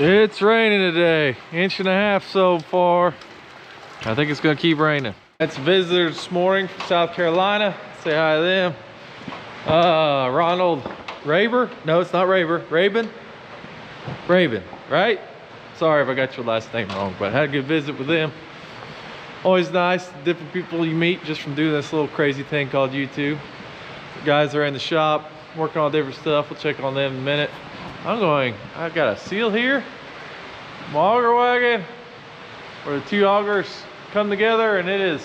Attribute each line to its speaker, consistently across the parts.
Speaker 1: It's raining today, 1.5 inches so far. I think it's gonna keep raining. That's visitors this morning from South Carolina. Say hi to them. Ronald Raber? No, it's not Raber. Raven, right? Sorry if I got your last name wrong, but I had a good visit with them. Always nice, different people you meet just from doing this little crazy thing called YouTube. The guys are in the shop, working on different stuff. We'll check on them in a minute. I've got a seal here, my auger wagon, where the two augers come together, and it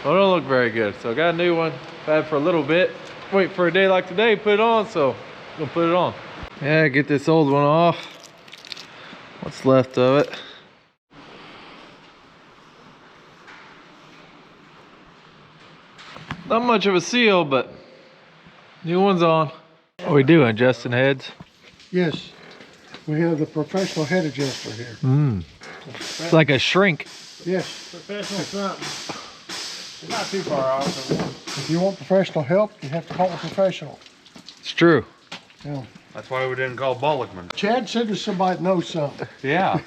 Speaker 1: don't look very good. So I got a new one, I've had for a little bit. Wait for a day like today, put it on, so I'm gonna put it on. Yeah, get this old one off. What's left of it. Not much of a seal, but new one's on. What are we doing, adjusting heads?
Speaker 2: Yes, we have the professional head adjuster here.
Speaker 1: It's like a shrink.
Speaker 2: Yes.
Speaker 3: Professional something. Not too far off.
Speaker 2: If you want professional help, you have to call a professional.
Speaker 1: It's true.
Speaker 2: Yeah.
Speaker 3: That's why we didn't call Bollickman.
Speaker 2: Chad said to somebody that knows something.
Speaker 1: Yeah.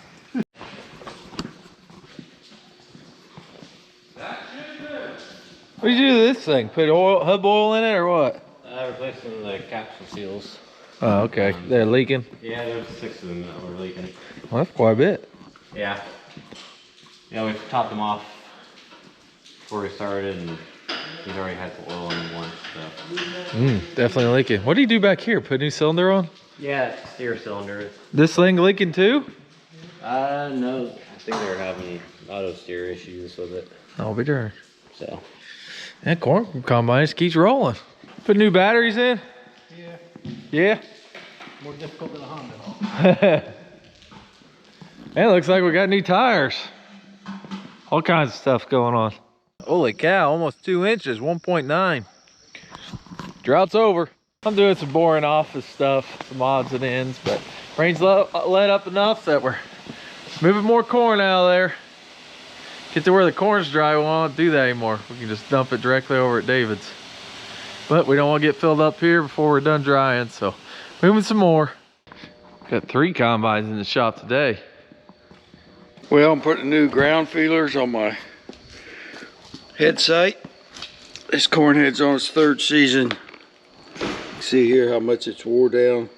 Speaker 1: What did you do to this thing? Put oil, hub oil in it or what?
Speaker 4: Replacing the capsule seals.
Speaker 1: Oh, okay. They're leaking.
Speaker 4: Yeah, there's 6 of them that were leaking.
Speaker 1: Well, that's quite a bit.
Speaker 4: Yeah. Yeah, we topped them off before we started, and we'd already had the oil in once, so.
Speaker 1: Definitely leaking. What do you do back here? Put a new cylinder on?
Speaker 4: Yeah, it's steer cylinder.
Speaker 1: This thing leaking too?
Speaker 4: No. I think they were having auto steer issues with it,
Speaker 1: I'll be darned.
Speaker 4: so.
Speaker 1: That corn combine just keeps rolling. Put new batteries in?
Speaker 2: Yeah.
Speaker 1: Yeah?
Speaker 2: More difficult than a Honda.
Speaker 1: And it looks like we got new tires. All kinds of stuff going on. Holy cow, almost 2 inches, 1.9. Drought's over. I'm doing some boring office stuff, some odds and ends, but rain's let up enough that we're moving more corn out of there. Get to where the corn's dry, we won't do that anymore. We can just dump it directly over at David's. But we don't want to get filled up here before we're done drying, so moving some more. Got 3 combines in the shop today.
Speaker 5: Well, I'm putting new ground feelers on my head sight. This corn head's on its 3rd season. See here how much it's wore down.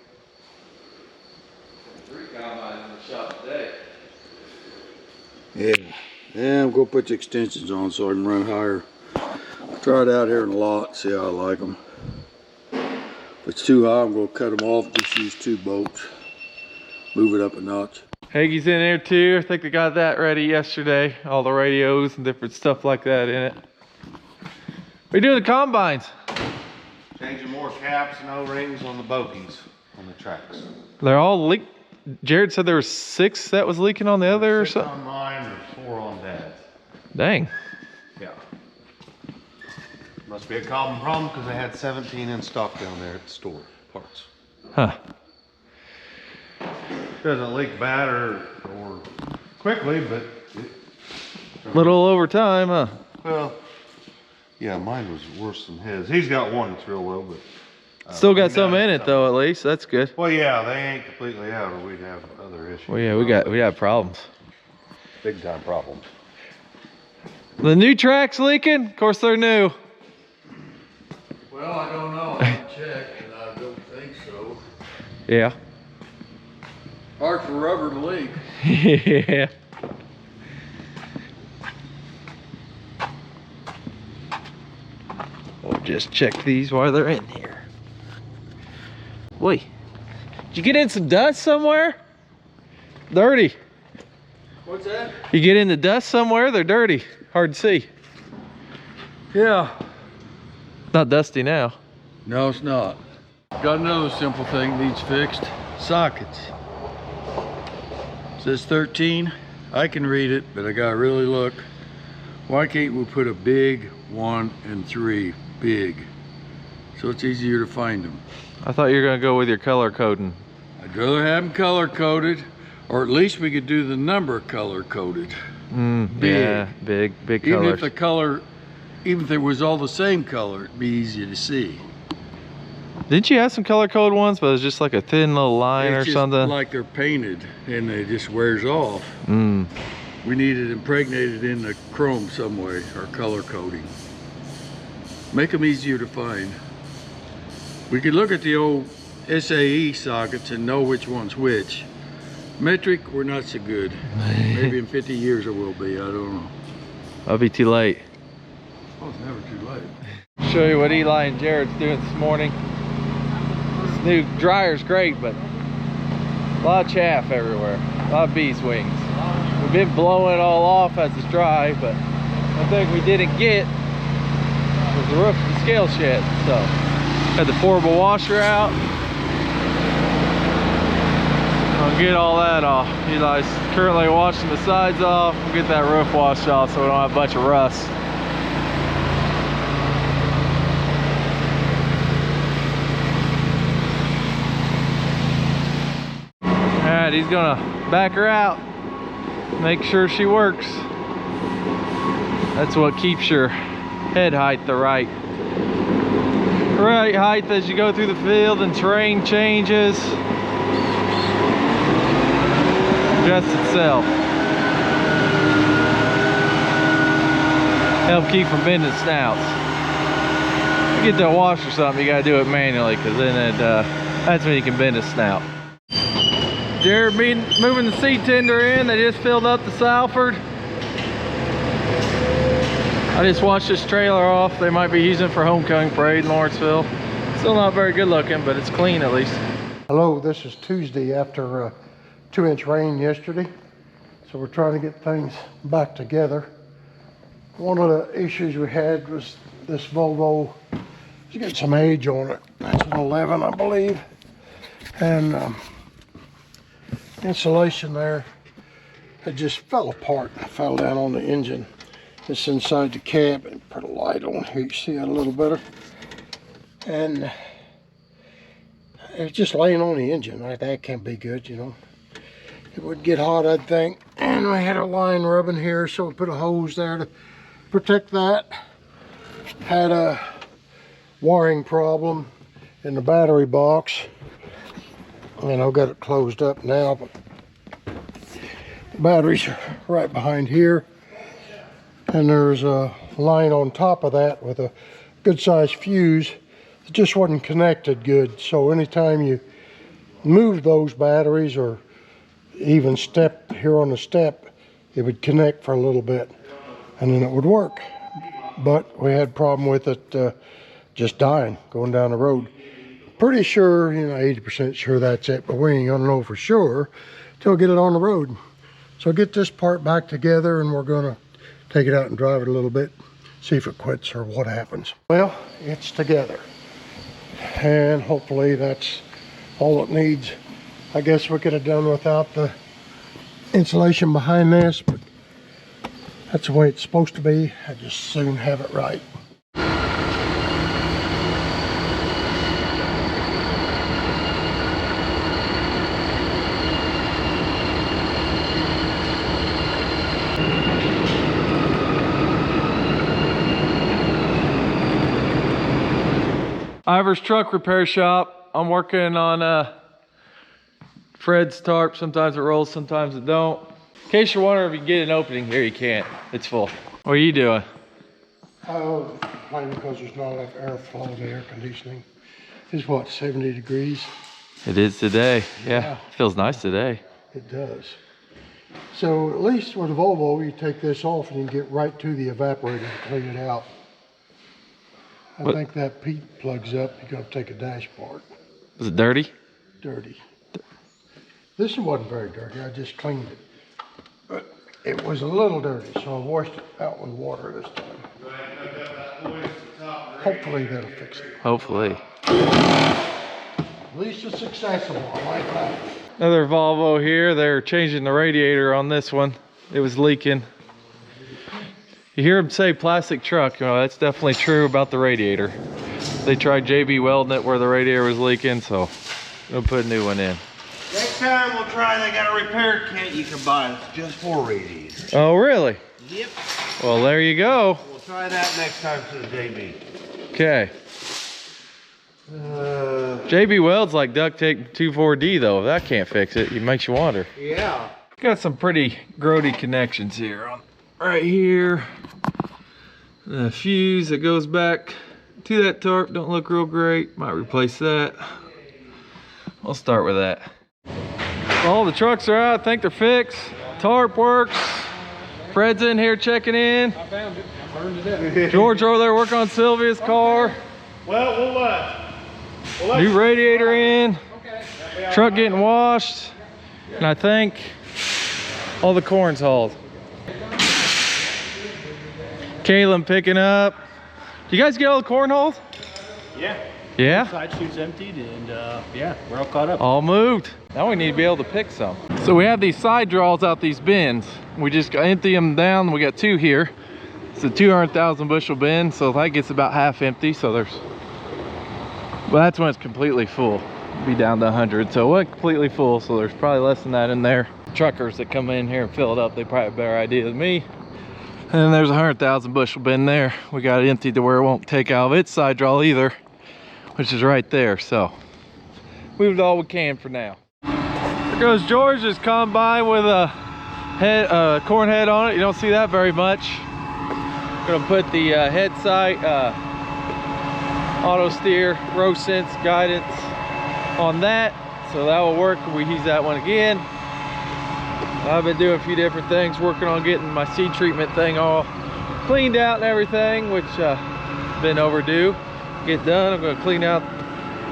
Speaker 1: 3 combines in the shop today.
Speaker 5: Yeah, I'm gonna put the extensions on so I can run higher. Try it out here in the lot, see how I like them. If it's too high, I'm gonna cut them off, just use 2 bolts. Move it up a notch.
Speaker 1: Haggie's in there too. I think they got that ready yesterday. All the radios and different stuff like that in it. What are you doing the combines?
Speaker 3: Changing more caps and O-rings on the bogies on the tracks.
Speaker 1: They're all leaked. Jared said there were 6 that was leaking on the other or
Speaker 3: 6
Speaker 1: something.
Speaker 3: on mine, there's 4 on Dad's.
Speaker 1: Dang.
Speaker 3: Yeah. Must be a common problem because they had 17 in stock down there at the store, parts.
Speaker 1: Huh.
Speaker 3: Doesn't leak bad or quickly, but
Speaker 1: Little over time, huh?
Speaker 3: well, yeah, mine was worse than his. He's got one that's real low, but
Speaker 1: Still got some in it though, at least. That's good.
Speaker 3: well, yeah, they ain't completely out, or we'd have other issues.
Speaker 1: Well, yeah, we got problems.
Speaker 3: big time problems.
Speaker 1: The new track's leaking. Of course, they're new.
Speaker 5: Well, I don't know, I haven't checked, and I don't think so.
Speaker 1: Yeah.
Speaker 5: Hard for rubber to leak.
Speaker 1: Yeah. We'll just check these while they're in here. Wait, did you get in some dust somewhere? Dirty.
Speaker 5: What's that?
Speaker 1: You get in the dust somewhere? They're dirty. Hard to see.
Speaker 5: Yeah.
Speaker 1: Not dusty now.
Speaker 5: No, it's not. Got another simple thing needs fixed. Sockets. Says 13. I can read it, but I gotta really look. Why can't we put a big 1 and 3? Big. So it's easier to find them.
Speaker 1: I thought you were gonna go with your color coding.
Speaker 5: I'd rather have them color coded, or at least we could do the number color coded. Big.
Speaker 1: Yeah, big
Speaker 5: Even
Speaker 1: colors.
Speaker 5: if the color, even if it was all the same color, it'd be easy to see.
Speaker 1: Didn't you have some color code ones, but it was just like a thin little line or
Speaker 5: It's just
Speaker 1: something?
Speaker 5: like they're painted and it just wears off.
Speaker 1: Mm.
Speaker 5: We need it impregnated in the chrome some way, or color coding. Make them easier to find. We could look at the old SAE sockets and know which one's which. Metric, we're not so good. Maybe in 50 years it will be, I don't know.
Speaker 1: I'll be too late.
Speaker 5: Oh, it's never too late.
Speaker 1: Show you what Eli and Jared's doing this morning. This new dryer's great, but a lot of chaff everywhere. A lot of bees wings. We've been blowing it all off as it's dry, but one thing we didn't get was the roof of the scale shed. So had the portable washer out. I'll get all that off. Eli's currently washing the sides off. We'll get that roof washed off so we don't have a bunch of rust. Alright, he's gonna back her out, make sure she works. That's what keeps your head height the right height as you go through the field and terrain changes. Adjusts itself. Help keep from bending snouts. You get that wash or something, you gotta do it manually, because then that's when you can bend a snout. Jared moving the seed tender in. They just filled up the Salford. I just washed this trailer off. They might be using it for homecoming parade in Lawrenceville. Still not very good looking, but it's clean at least.
Speaker 2: Hello, this is Tuesday after 2-inch rain yesterday. So we're trying to get things back together. One of the issues we had was this Volvo. It's got some age on it. That's an 11, I believe. And insulation there, it just fell apart. It fell down on the engine. It's inside the cab, and put a light on here, you see it a little better. And it's just laying on the engine. That can't be good, you know. It would get hot, I'd think. And we had a line rubbing here, so we put a hose there to protect that. Had a wiring problem in the battery box. And I've got it closed up now, but the batteries are right behind here. And there's a line on top of that with a good sized fuse. It just wasn't connected good. So anytime you move those batteries or even step here on the step, it would connect for a little bit and then it would work. But we had a problem with it just dying, going down the road. Pretty sure, 80% sure that's it, but we ain't gonna know for sure till we get it on the road. So get this part back together and we're gonna take it out and drive it a little bit, see if it quits or what happens. Well, it's together. And hopefully that's all it needs. I guess we could have done without the insulation behind this, but that's the way it's supposed to be. I just soon have it right.
Speaker 1: Ivers Truck Repair Shop. I'm working on Fred's tarp. Sometimes it rolls, sometimes it don't. In case you're wondering if you can get an opening here, you can't. It's full. What are you doing?
Speaker 2: Oh, mainly because there's not enough airflow in the air conditioning. It's what, 70 degrees?
Speaker 1: It is today. Yeah,
Speaker 2: Yeah.
Speaker 1: It feels nice today.
Speaker 2: It does. So at least with a Volvo, you take this off and you can get right to the evaporator to clean it out. I think that peat plugs up. You got to take a dashboard.
Speaker 1: Was it dirty?
Speaker 2: Dirty. This one wasn't very dirty. I just cleaned it. But it was a little dirty, so I washed it out with water this time. Hopefully that'll fix it.
Speaker 1: Hopefully.
Speaker 2: At least it's accessible. I like that.
Speaker 1: Another Volvo here. They're changing the radiator on this one. It was leaking. You hear them say plastic truck. That's definitely true about the radiator. They tried JB welding it where the radiator was leaking, so we'll put a new one in.
Speaker 6: Next time we'll try, they got a repair kit you can buy just for radiators.
Speaker 1: Oh, really?
Speaker 6: Yep.
Speaker 1: Well, there you go.
Speaker 6: We'll try that next time to the JB.
Speaker 1: Okay. JB Weld's like duct tape 2,4-D though. If that can't fix it, it makes you wonder.
Speaker 6: Yeah.
Speaker 1: Got some pretty grody connections here. Right here. The fuse that goes back to that tarp don't look real great. Might replace that. I'll start with that. All the trucks are out. I think they're fixed. Tarp works. Fred's in here checking in.
Speaker 6: I found it. I burned it up.
Speaker 1: George over there working on Sylvia's car.
Speaker 6: Well, we'll
Speaker 1: New radiator in. Truck getting washed. And I think all the corn's hauled. Kalen picking up. You guys get all the corn hauled?
Speaker 6: Yeah.
Speaker 1: Yeah?
Speaker 6: Side chute's emptied and yeah, we're all caught up.
Speaker 1: All moved. Now we need to be able to pick some. So we have these side draws out these bins. We just empty them down. We got 2 here. It's a 200,000 bushel bin, so that gets about half empty. So there's, well, that's when it's completely full. It'll be down to 100. So it wasn't completely full, so there's probably less than that in there. Truckers that come in here and fill it up, they probably have a better idea than me. And then there's a 100,000 bushel bin there. We got it emptied to where it won't take out of its side draw either, which is right there. So we did all we can for now. There goes George's combine with a head, corn head on it. You don't see that very much. Gonna put the head sight, auto steer, row sense guidance on that, so that will work. We use that one again. I've been doing a few different things, working on getting my seed treatment thing all cleaned out and everything, which been overdue. Get done. I'm going to clean out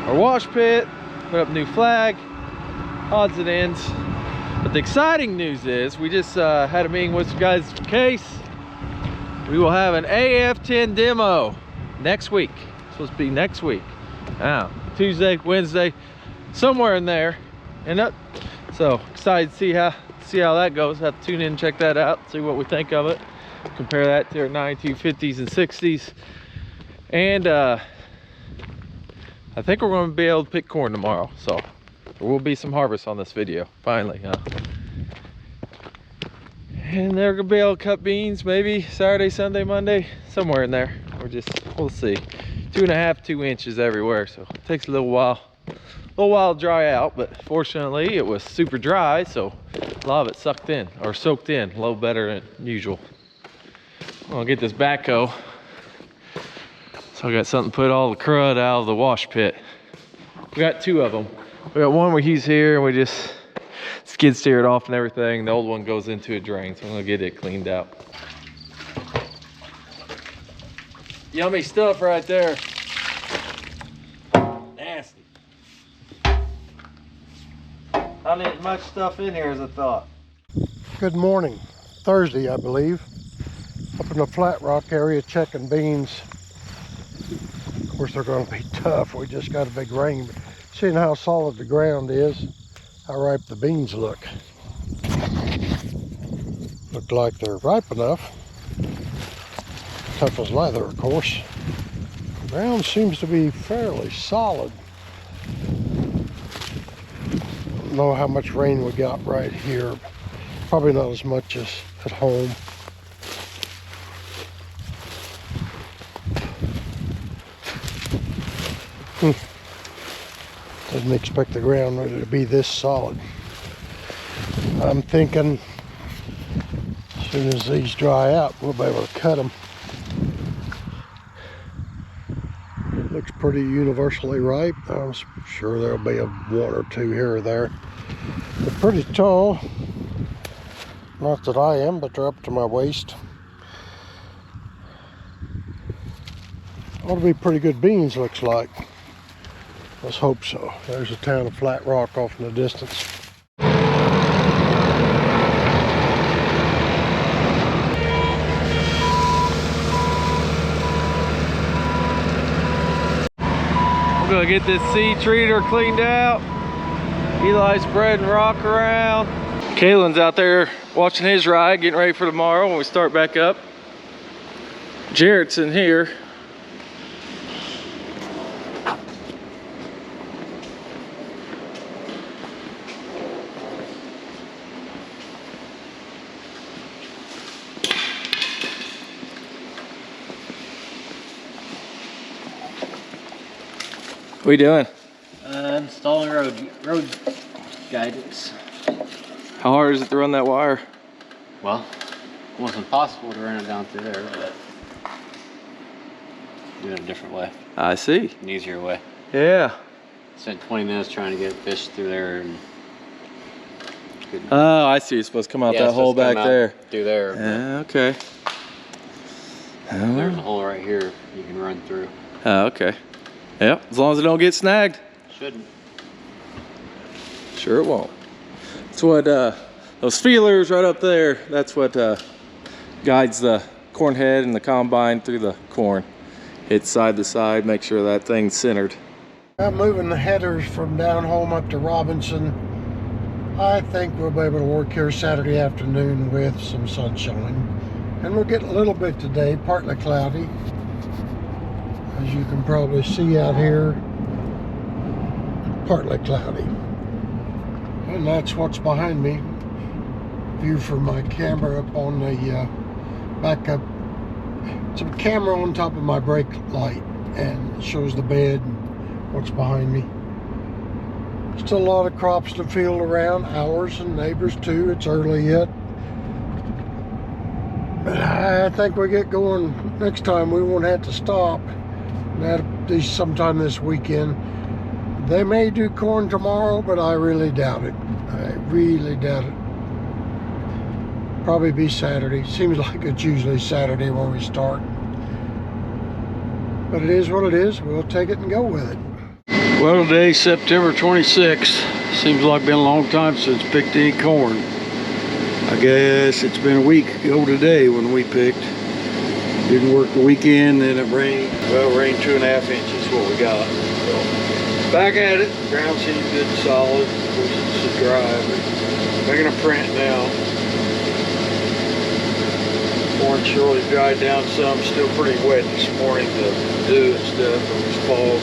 Speaker 1: our wash pit, put up a new flag, odds and ends. But the exciting news is we just had a meeting with some guys from Case. We will have an AF10 demo next week. It's supposed to be next week. Now, Tuesday, Wednesday, somewhere in there. And so excited to see how that goes. Have to tune in and check that out, see what we think of it. Compare that to our 9250s and 60s. And I think we're going to be able to pick corn tomorrow. So there will be some harvest on this video, finally. And they're going to be able to cut beans maybe Saturday, Sunday, Monday, somewhere in there. We'll see. 2.5, 2 inches everywhere. So it takes a little while to dry out, but fortunately it was super dry, so a lot of it sucked in or soaked in a little better than usual. I'll get this backhoe, so I got something to put all the crud out of the wash pit. We got 2 of them. We got one where he's here and we just skid steer it off and everything. The old one goes into a drain, so I'm gonna get it cleaned out. Yummy stuff right there. Nasty. Not as much stuff in here as I thought.
Speaker 2: Good morning. Thursday, I believe. Up in the Flat Rock area checking beans. Of course, they're going to be tough. We just got a big rain. But seeing how solid the ground is, how ripe the beans look. Look like they're ripe enough. Tough as leather, of course. The ground seems to be fairly solid. Don't know how much rain we got right here. Probably not as much as at home. Didn't expect the ground really to be this solid. I'm thinking as soon as these dry out, we'll be able to cut them. Looks pretty universally ripe. I'm sure there'll be a 1 or 2 here or there. They're pretty tall. Not that I am, but they're up to my waist. Ought to be pretty good beans, looks like. Let's hope so. There's the town of Flat Rock off in the distance.
Speaker 1: I'm gonna get this seed treater cleaned out. Eli's spreading rock around. Kalen's out there watching his ride, getting ready for tomorrow when we start back up. Jarrett's in here. What are you doing?
Speaker 4: road guidance.
Speaker 1: How hard is it to run that wire?
Speaker 4: Well, almost impossible to run it down through there, but do it a different way,
Speaker 1: I see.
Speaker 4: an easier way.
Speaker 1: Yeah.
Speaker 4: Spent 20 minutes trying to get fish through there and couldn't.
Speaker 1: Oh, I see. You're supposed to come out
Speaker 4: Yeah,
Speaker 1: that
Speaker 4: it's
Speaker 1: hole
Speaker 4: supposed to
Speaker 1: back
Speaker 4: come out
Speaker 1: there.
Speaker 4: Through there.
Speaker 1: Yeah, okay.
Speaker 4: There's a hole right here you can run through.
Speaker 1: Oh, okay. Yep, as long as it don't get snagged.
Speaker 4: Shouldn't.
Speaker 1: Sure it won't. That's what, those feelers right up there, that's what guides the corn head and the combine through the corn. Hit side to side, make sure that thing's centered.
Speaker 2: I'm moving the headers from down home up to Robinson. I think we'll be able to work here Saturday afternoon with some sunshine. And we're getting a little bit today, partly cloudy. As you can probably see out here, partly cloudy. And that's what's behind me. View from my camera up on the backup. It's a camera on top of my brake light and it shows the bed and what's behind me. Still a lot of crops to field around, ours and neighbors too. It's early yet. But I think we get going next time. We won't have to stop. That'll be sometime this weekend. They may do corn tomorrow, but I really doubt it. I really doubt it. Probably be Saturday. Seems like it's usually Saturday when we start. But it is what it is. We'll take it and go with it.
Speaker 5: Well, today's September 26th. Seems like been a long time since picked any corn. I guess it's been a week ago today when we picked. Didn't work the weekend, then it rained. Well, it rained 2.5 inches, what we got. So, back at it. The ground seems good and solid. Of course, it's dry, but making a print now. Corn surely dried down some. Still pretty wet this morning, the dew and stuff. It was fog.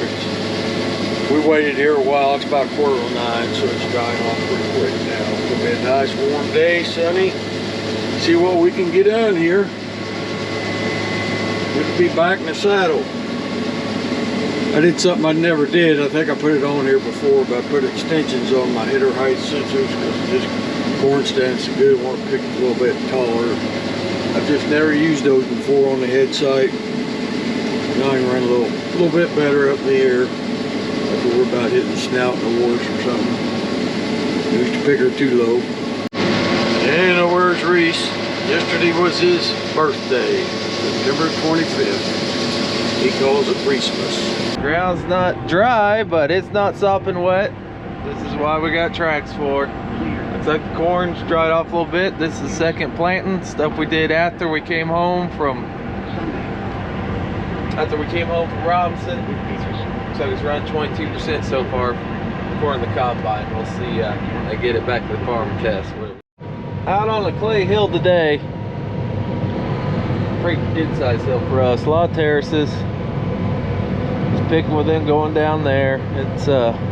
Speaker 5: We waited here a while. It's about 9:15, so it's drying off pretty quick now. It'll be a nice warm day, sunny. See what we can get done here. Good to be back in the saddle. I did something I never did. I think I put it on here before, but I put extensions on my header height sensors because this corn stand's so good. I want to pick it a little bit taller. I've just never used those before on the head sight. Now I can run a little bit better up in the air. Like we're about hitting the snout in the woods or something. Used to pick her too low. And where's Reese? Yesterday was his birthday, September 25th. He calls it Christmas.
Speaker 1: Ground's not dry, but it's not sopping wet. This is why we got tracks for. Looks like the corn's dried off a little bit. This is second planting, stuff we did after we came home from Robinson. Looks like it's around 22% so far according to the combine. We'll see when they get it back to the farm test. Out on the clay hill today. Pretty good sized hill for us. A lot of terraces. Just picking with them going down there. It's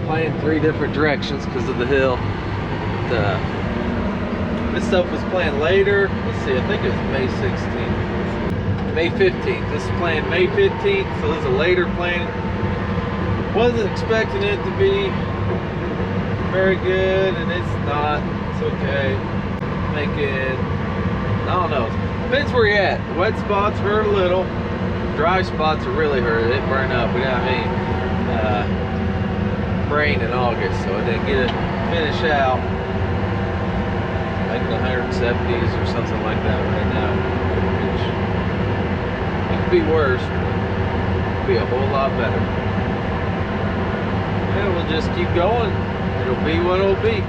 Speaker 1: playing 3 different directions because of the hill. This stuff was playing later. Let's see, I think it was May 16th. May 15th. This is playing May 15th, so this is a later planting. Wasn't expecting it to be very good, and it's not. It's okay. Making, I don't know. Depends where you're at. Wet spots hurt a little. Dry spots are really hurt. It burned up. We didn't have any rain in August, so I didn't get it finished out. Like the 170s or something like that right now. Which it could be worse, but it could be a whole lot better. Yeah, we'll just keep going. It'll be what it'll be.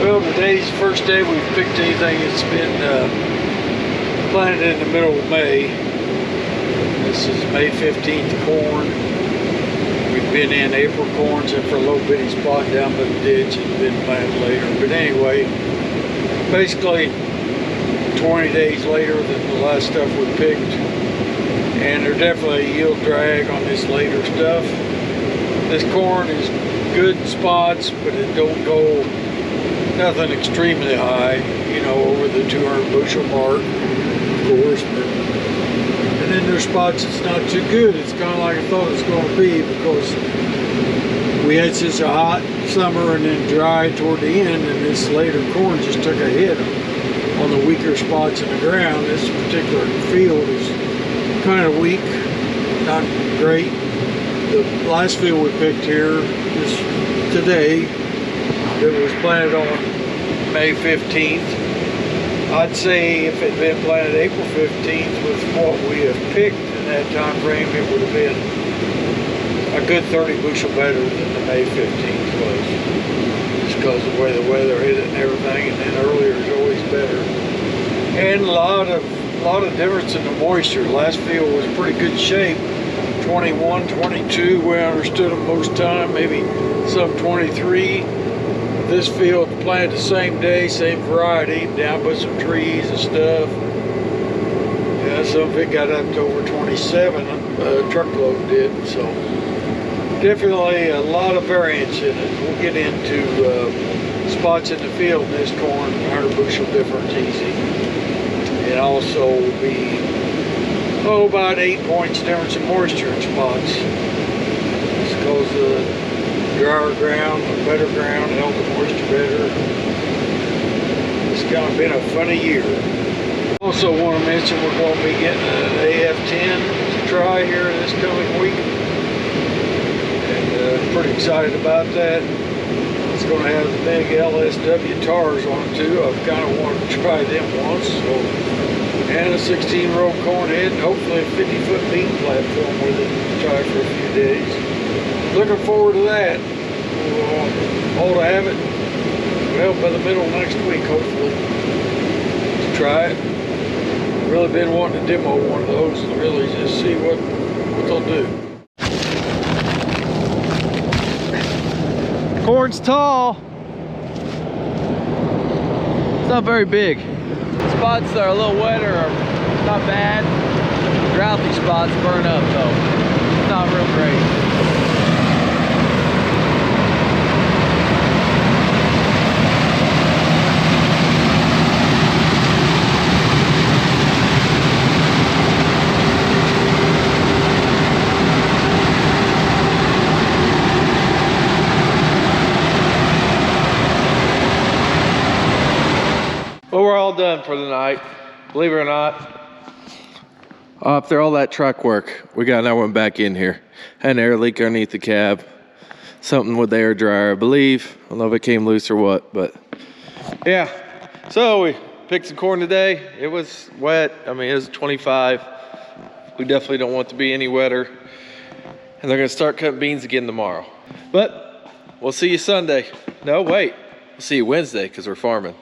Speaker 2: Well, today's the first day we've picked anything that's been planted in the middle of May. This is May 15th corn. We've been in April corn except for a little bitty spot down by the ditch and been planted later. But anyway, basically 20 days later than the last stuff we picked. And there's definitely a yield drag on this later stuff. This corn is good spots, but it don't go nothing extremely high, you know, over the 200 bushel mark, of course. And then there's spots that's not too good. It's kind of like I thought it was going to be, because we had such a hot summer and then dry toward the end, and this later corn just took a hit on the weaker spots in the ground. This particular field is kind of weak, not great. The last field we picked here is today. It was planted on May 15th. I'd say if it had been planted April 15th with what we have picked in that time frame, it would have been a good 30 bushel better than the May 15th was. Just because of the way the weather hit it and everything, and then earlier is always better. And a lot of difference in the moisture. Last field was pretty good shape. 21, 22, we understood them most time, maybe some 23. This field planted the same day, same variety, down by some trees and stuff. Yeah, some of it got up to over 27, truckload did, so definitely a lot of variance in it. We'll get into spots in the field in this corn, 100 bushel difference easy. And also will be about 8 points difference in moisture in spots. It's because the drier ground, the better ground, held the moisture better. It's kind of been a funny year. Also want to mention we're going to be getting an AF10 to try here this coming week. And pretty excited about that. It's going to have the big LSW tars on it too. I've kind of wanted to try them once. So. And a 16-row corn head, and hopefully a 50-foot bean platform with it to try for a few days. Looking forward to that. We'll hope to have it, well, by the middle of next week, hopefully, to try it. Really been wanting to demo one of those and really just see what they'll do.
Speaker 1: Corn's tall. It's not very big. Spots that are a little wetter are not bad. Drouthy spots burn up though. It's not real great. Well, we're all done for the night, believe it or not. After all that truck work, we got another one back in here. Had an air leak underneath the cab. Something with the air dryer, I believe. I don't know if it came loose or what, but yeah. So we picked some corn today. It was wet. I mean, it was 25. We definitely don't want it to be any wetter. And they're gonna start cutting beans again tomorrow. But we'll see you Sunday. No, wait. We'll see you Wednesday because we're farming.